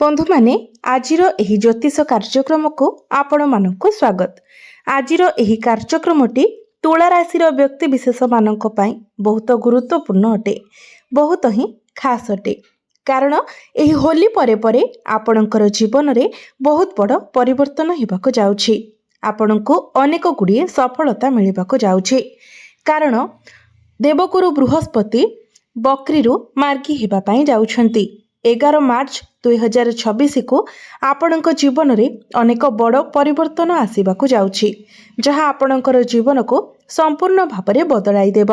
बंधु माने आजिर एही ज्योतिष कार्यक्रम को आपण मानक स्वागत। आजिर एही कार्यक्रमटी तुला राशि व्यक्ति विशेष मानक पई बहुत गुरुत्वपूर्ण अटे, बहुत ही खास अटे। कारण एही होली परे परे आपणकर जीवन रे बहुत बड़ परिवर्तन हेबाक जाउछि। आपणको अनेक गुड़िए सफलता मिलबाक जाउछि। कारण देवगुरु बृहस्पति बकरीरु मार्गी हेबा पई जाउछंती। 11 मार्च 2026 को आपणक जीवन रे अनेक बड़ परिवर्तन आसीबाकू जाउछि, जहाँ आपणकर जीवन को संपूर्ण भाବରେ बदलाई देब।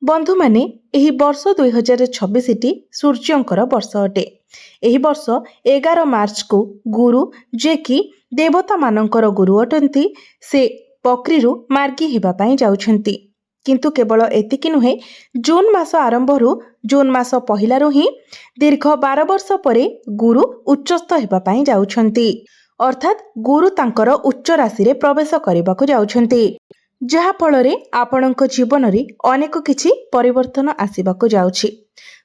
बंधु माने एही वर्ष 2026 टी सूर्यंकर वर्ष अटे। एही वर्ष 11 मार्च को गुरु जे कि देवता मानकर गुरु अटंती से बकरीरु मार्गी हेबा पई जाउछंती। किंतु केवल एतिकी नुहे, जून मास आरंभरू जून मास पहिलारू ही दीर्घ 12 वर्ष परे गुरु उच्चस्थ हेबा पई जाउछंती। अर्थात गुरु तांकर उच्च राशि रे प्रवेश करबाकू जाउछंती, जहा फलरे आपणक जीवन रे अनेक किछि परिवर्तन आसीबाकू जाउछि।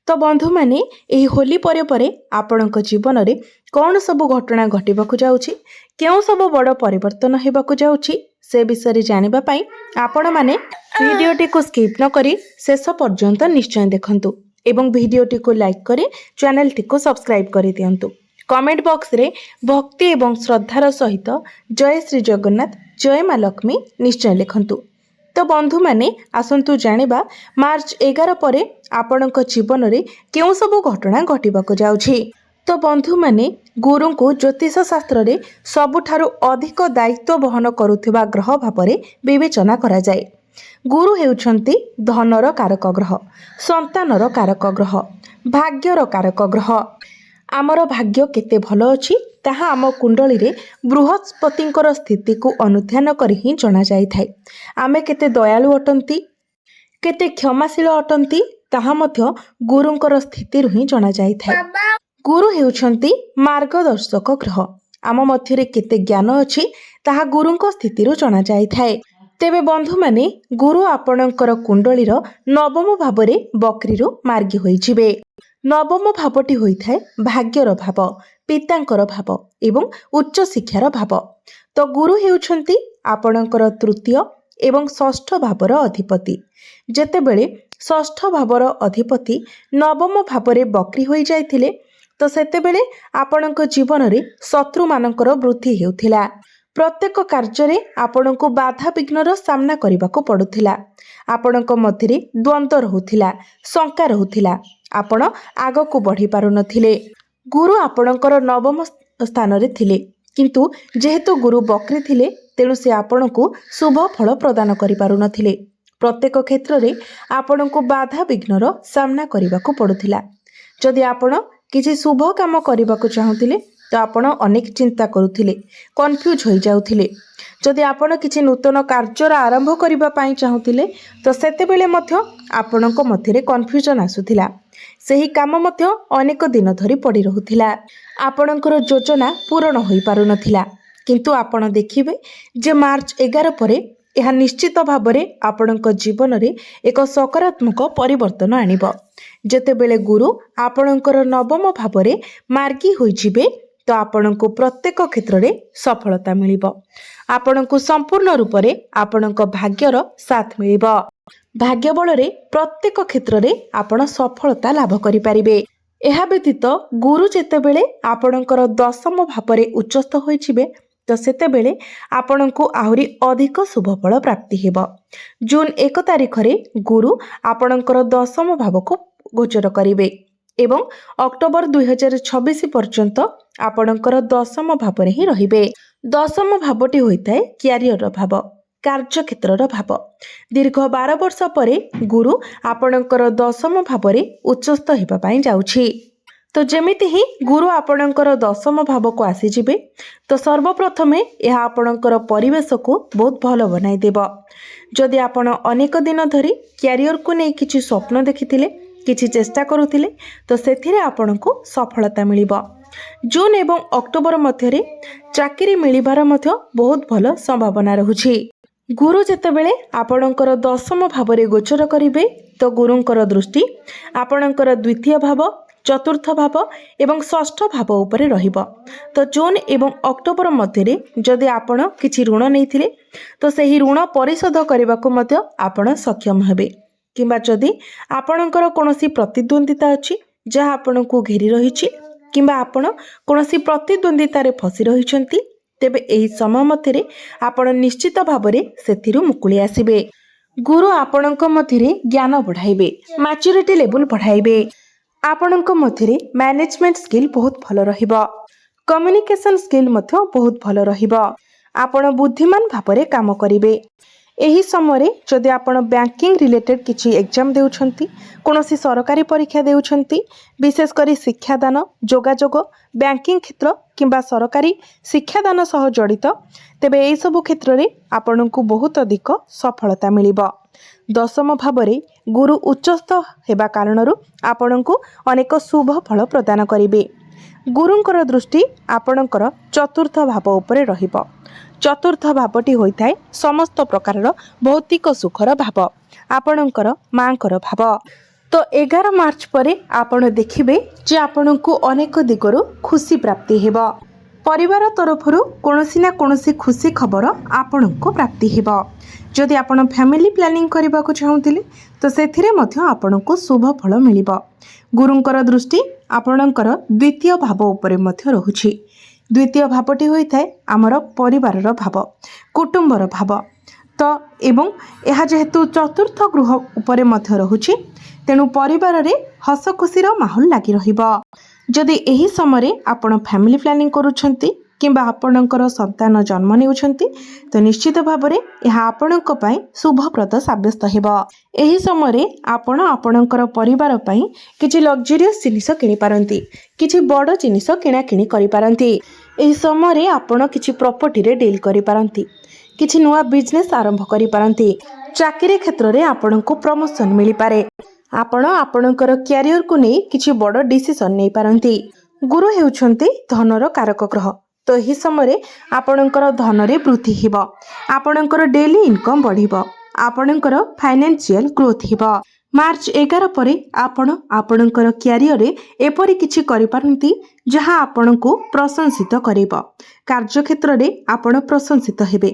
तो बंधु माने एही होली परे परे आपणक जीवन रे कौन सब घटना घटिबाकू जाउछि, केउ सब बड़ परिवर्तन हेबाकू जाउछि, से विषय जानिबा पई आपण माने भिडियोटी को स्किप न करी शेष पर्यंत निश्चय देखंतु एवं भिडियोटी को लाइक करी चैनलटी को सब्सक्राइब करि दियंतु। कमेंट बॉक्स रे भक्ति एवं श्रद्धार सहित जय श्री जगन्नाथ, जय माँ लक्ष्मी निश्चय लिखंतु। तो बंधु माने आसंतु जानिबा मार्च 11 परे आपणक जीवन रे केउ सब घटना घटिबाकू जाउछि। तो बंधु माने गुरु को ज्योतिष शास्त्र रे सबुठारु अधिक दायित्व बहन करुथिबा ग्रह भाବରେ विवेचना करा जाए। गुरु हेउछंती धनर कारक ग्रह, संतानर कारक ग्रह, भाग्यर कारक ग्रह। आमर भाग्य केते भलो अछि ताहा आम कुंडली रे बृहस्पतिंकर स्थिति को अनुध्यान करी ही जणा जाय थाए। आमे केते दयालु अटंती, केते क्षमाशील अटंती ताहा मध्य गुरुंकर स्थिति रु ही जणा जाय थाए। गुरु हेउछंती मार्गदर्शक ग्रह। आम मध्य रे केते ज्ञान अछि ताहा गुरुंक स्थिति रु जणा जाय थाए। तेबे बंधु माने गुरु आपणकर कुंडलीर नवम भावरे बकरीरु मार्गी होई जिवे। नवम भावटी होई थाए भाग्यर भाव, पितांकर भाव एवं उच्च शिक्षार भाव। तो गुरु हेउछंती आपणकर तृतीय एवं षष्ठ भावर अधिपति। जेतेबेले षष्ठ भावर अधिपति नवम भावरे बकरी होई जायथिले, तो सेतेबेले आपणक जीवन रे शत्रु मानकर वृद्धि हेउथिला। प्रत्येक कार्य आपणको बाधा विघ्नर सामना करबाको पड़ुथिला। आपणक मध्यरे द्वंद्व रहुथिला, शंका रहुथिला, आपण आगको बढ़ी पारु नथिले। गुरु आपणकर नवम स्थान रे थिले, किंतु जेहेतु गुरु बकरी थिले तेणु से आपणको शुभ फल प्रदान करि पारु नथिले। प्रत्येक क्षेत्र रे आपणको बाधा विघ्नर सामना करबाको पड़ुथिला। जदि आपण किछि शुभ काम करबाको चाहुथिले तो आपण अनेक चिंता करुथिले, कन्फ्यूज होई जाउथिले। जदि आपण किछि नूतन कार्यर आरंभ करिबा पई चाहुथिले तो सेतेबेले मध्य आपणको मध्यरे कन्फ्यूजन आसुथिला। सेही काम मध्य अनेक दिन धरि पड़ी रहुथिला। आपणकर योजना पूर्ण होई पारु नथिला। किंतु आपण देखिबे जे मार्च 11 परे यह निश्चित भावरे आपणक जीवन रे एक सकारात्मक परिवर्तन आनिब। जेतेबेले गुरु आपणकर नवम भावरे मार्गी होई जिवे तो आपणको प्रत्येक क्षेत्र रे सफलता मिलिब। आपणको संपूर्ण रूप रे आपणक भाग्यर साथ मिलिब। भाग्य बल रे प्रत्येक क्षेत्र रे आपण सफलता लाभ करि परिबे। एहा व्यतीत गुरु जेतेबेले आपणकर दशम भावरे उच्चस्थ होई जिवे तो सेतेबेले आपणको आहुरी अधिक शुभ फल प्राप्ति हेब। जून 1 तारिख रे गुरु आपणकर दशम भाव को गोचर करिवे एवं अक्टोबर 2026 पर्यंत आपणकर दशम भावरे ही रहिबे। दशम भावटी होइताए क्यारियर भाव, कार्य क्षेत्रर भाव। दीर्घ 12 वर्ष परे गुरु आपणकर दशम भावरे उच्चस्थ हेबा पई जाउछि। तो जेमिति ही गुरु आपणकर दशम भाव को आसी जिवे तो सर्वप्रथमे यह आपणकर परिवेश को बहुत भलो बनाई देब। जदि आपण अनेक दिन धरी क्यारियर को नै किछि स्वप्न देखिथिले, किछि चेष्टा करुथिले तो सेथिरे आपणको सफलता मिलिब। जून एवं अक्टोबर मध्यरे चाकरी मिलिबार मध्य बहुत भलो संभावना रहुछि। गुरु जेतेबेले आपणकर दशम भावरे गोचर करिवे तो गुरुंकर दृष्टि आपणकर द्वितीय भाव चतुर्थ भाव एवं षष्ठ भाव उपरे रहिबो। तो जून एवं अक्टोबर मध्य जदि आपण किछि ऋण नैथिले तो सही ऋण परिशोध करने को मध्य आपण सक्षम हेबे। किंबा जदि आपणकर कोनोसी प्रतिद्वंदिता अछि जहाँ आपणको घेरी रहिछि किंबा आपण कोनोसी प्रतिद्वंदितारे फसी रहिछंती तेबे एही समय मध्यरे आपण निश्चित भावरे सेथिरु मुकुली आसिबे। गुरु आपणक मध्यरे ज्ञान बढ़ाइबे, मैच्योरिटी लेवल बढ़ाइबे। आपणक मध्यरे मैनेजमेंट स्किल बहुत भल रहिबो, कम्युनिकेशन स्किल मध्य बहुत भल रहिबो। आपण बुद्धिमान भावरे काम करिवे। एही समय जदि आपण बैंकिंग रिलेटेड किछि एग्जाम देउछंती, कोनोसी सरकारी परीक्षा देउछंती, विशेष करी शिक्षादान, जोगाजोग, बैंकिंग क्षेत्र किंबा सरकारी शिक्षादान सह जड़ित तेबे एही सब क्षेत्र रे आपणको बहुत अधिक सफलता मिलिबो। दशम भावरे गुरु उच्चस्थ हेबा कारणरू आपणको अनेक शुभ फल प्रदान करिवे। गुरुंकर दृष्टि आपणकर चतुर्थ भाव उपरे रहिबो। चतुर्थ भावटी होइथाय समस्त प्रकारर भौतिक सुखर भाव, आपणकर मांकर भाव। तो 11 मार्च परे आपण देखिबे जे आपणको अनेक दिगरु खुशी प्राप्ति हेबो। परिवार तरफरु कोनोसी ना कोनोसी खुशी खबर आपणको प्राप्ति हेबो। जदि आपण फैमिली प्लानिंग करबा को चाहुतिले तो सेथिरे मध्य आपणको शुभ फल मिलिबो। गुरुंकर दृष्टि आपणकर द्वितीय भाव उपरे मध्य रहुछि। द्वितीय भावटी होइथाय आमर परिवारर भाव, कुटुंबर भाव। तो एवं यह जेहेतु चतुर्थ गृह उपरे मध्य रहुछि तेणु परिवार रे हस खुशीर माहौल लागी रहिबो। जदि एही समय आपण फैमिली प्लानिंग करूछंती किंबा आपणकर संतान जन्म नेउछंती तो निश्चित भावरे यह आपणक पई शुभप्रद साब्यस्त हेबो। एही समय आपण आपणकर परिवार पई किछि लग्जरियस जिनिस किनि पारंती, किछि बड़ जिनिस किना किनि करि पारंती। एही समय आपण किछि प्रॉपर्टी रे डील करि पारंती, किछि नुवा बिजनेस आरंभ करि पारंती। चाकरी क्षेत्र रे आपणको प्रमोशन मिलि पारे। आपण आपणकर कैरियर को नै किछि बड़ डिसीजन नै पारंती। गुरु हेउछंती धनर कारक ग्रह। तो एही समय आपणकर धन रे वृद्धि हेबो, आपणकर डेली इनकम बढ़िबो, आपणकर फाइनेंशियल ग्रोथ हेबो। मार्च 11 परे आपण आपणकर कैरियर रे एपरि किछि करि पारंती जहां आपणको प्रशंसित करिबो। कार्य क्षेत्र रे आपण प्रशंसित हेबे।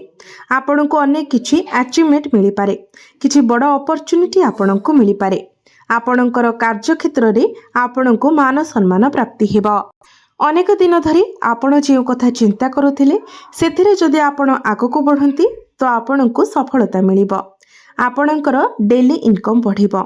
आपणको अनेक किछि अचीवमेंट मिलि पारे, किछि बड़ अपॉर्चुनिटी आपणको मिलि पारे। आपणकर कार्य क्षेत्र रे आपणको मान सम्मान प्राप्ति हेबो। अनेक दिन धरी आपण जे कथा चिंता करुथिले सेथिरे जदि आपण आगको बढ़ंती तो आपणको सफलता मिलिबो। आपणकर डेली इनकम बढ़िबो।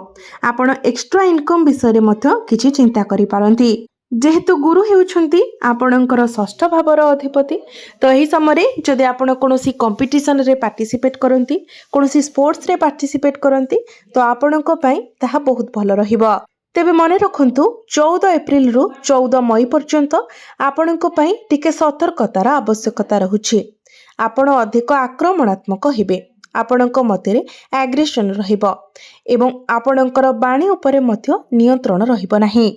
आपण एक्स्ट्रा इनकम विषय रे मध्य किछि चिंता करि पारंती। जेहेतु गुरु हेउछंती आपणकर षष्ठ भावर अधिपति तो एही समय जदि आपण कोनोसी कंपटीशन रे पार्टिसिपेट करंती, कोनोसी स्पोर्ट्स रे पार्टिसिपेट करंती तो आपणक पई ताहा बहुत भल रहिबो। तेबे मने रखंतु 14 एप्रिल रु 14 मई पर्यंत आपणक पई टिके सतर्कतार आवश्यकता रहुछि। आपण अधिक आक्रमणात्मक हेबे, आपणक मध्यरे एग्रेशन रहिबो एवं आपणकर बाणी उपरे मध्य नियंत्रण रहिबो नाही।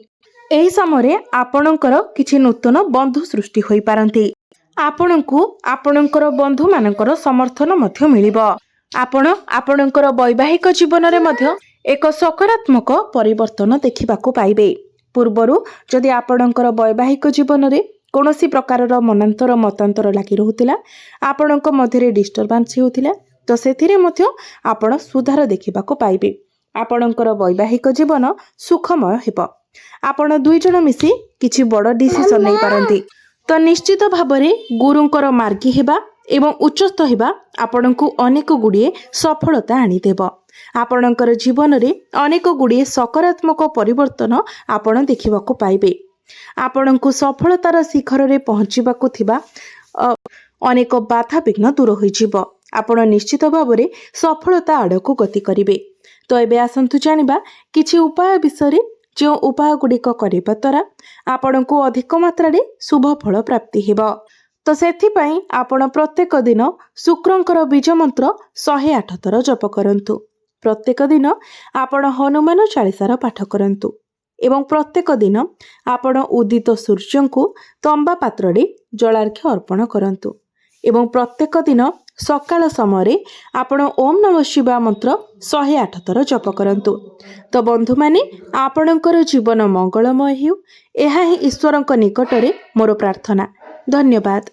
एही समय आपणकर किछि नूतन बंधु सृष्टि होई पारंती। आपणको आपणकर बंधु मानकर समर्थन मध्य मिलिबो। आपण आपणकर वैवाहिक जीवन रे मध्य एक सकारात्मक परिवर्तन देखिबाकू पाइबे। पूर्वरु जदि आपणकर वैवाहिक जीवन रे कोनोसी प्रकारर मनांतर मतांतर लागि रहुतिला, आपणक मध्यरे डिस्टर्बेंस हेउतिला तो सेथिरे मध्य आपण सुधार देखिबाकू पाइबे। आपणकर वैवाहिक जीवन सुखमय हेबो। आपण दुई जण मिसी किछि बड़ डिसीजन नै पारंती। तो निश्चित भावरे गुरुंकर मार्गी हेबा एवं उच्चस्थ हेबा आपणको अनेक गुड़िए सफलता आनी देबो। आपणकर जीवन रे अनेक गुड़िए सकारात्मक परिवर्तन आपण देखिबाकू पाइबे। आपणको सफलतार शिखर रे पहुंचीबाकू थिबा अनेक बाधा विघ्न दूर होई जिवो। आपण निश्चित भावरे सफलता आड़कू गति करिवे। तो एबे आसंतु जानिबा किछि उपाय विषय जो उपाय गुड़िक करबा द्वारा आपणको अधिक मात्रा रे शुभ फल प्राप्ति हेबो। तो सेथिपाई आपण प्रत्येक दिन शुक्रंकर बीज मंत्र 108 थर जप करंतु। प्रत्येक दिन आपण हनुमान चालीसार पाठ करंतु एवं प्रत्येक दिन आपण उदित सूर्य को तंबा पात्र रे जलार्घ्य अर्पण करंतु एवं प्रत्येक दिन ସକାଳ ସମୟରେ ଆପଣ ଓମ୍ ନମଃ ଶିବାୟ ମନ୍ତ୍ର 108 ଥର ଜପ କରନ୍ତୁ। ତ ବନ୍ଧୁମାନେ, ଆପଣଙ୍କର ଜୀବନ ମଙ୍ଗଳମୟ ହେଉ, ଏହା ହିଁ ଈଶ୍ୱରଙ୍କ ନିକଟରେ ମୋର ପ୍ରାର୍ଥନା। ଧନ୍ୟବାଦ।